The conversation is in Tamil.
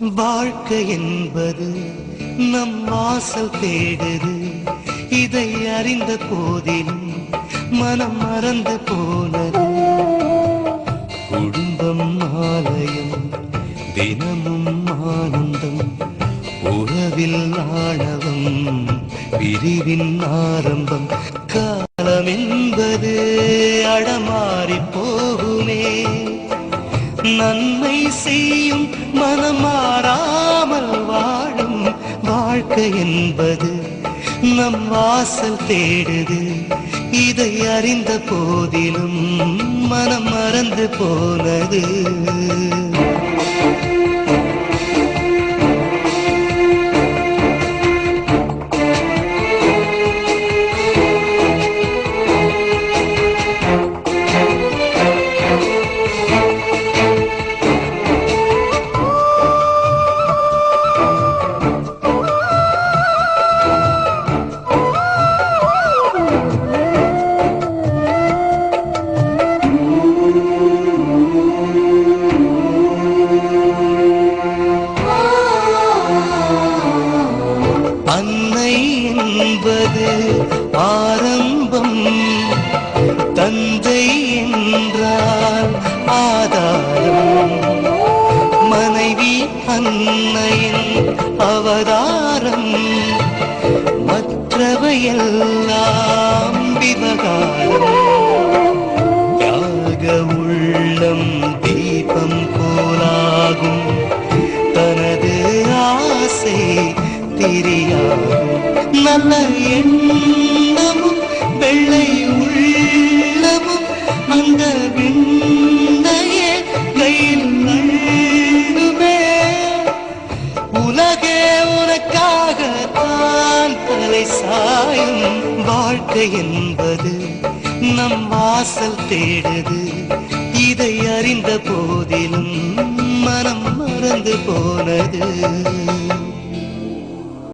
வாழ்க்கை என்பது நம் வாசல் தேடுது. இதை அறிந்த போதிலும் மனம் மறந்து போனது. குடும்பம் ஆலயம், தினமும் ஆனந்தம், உறவில் ஆணவம், பிரிவின் ஆரம்பம். காலம் என்பது அடமாறி போகுமே, நன்மை செய்யும் மனம் மாறாமல் வாழும். வாழ்க்கை என்பது நம் வாசல் தேடுது. இதை அறிந்த போதிலும் மனம் மறந்து போனது. அன்னை என்பது ஆரம்பம், தந்தை என்றால் ஆதாரம். மனைவி அன்னையின் அவதாரம், மற்றவையெல்லாம் விவகாரம். தியாக உள்ளம் தீபம் போலாகும், தனது ஆசை தெரியாகும். நல்ல எண்ணமும் வெள்ளை உள்ளமும் அந்த விண்ணையே கையில் நழுவே. உலகே உனக்காக தான் தலை சாயும். வாழ்க்கை என்பது நம் வாசல் தேடுது. இதை அறிந்த போதிலும் மனம் மறந்து போனது.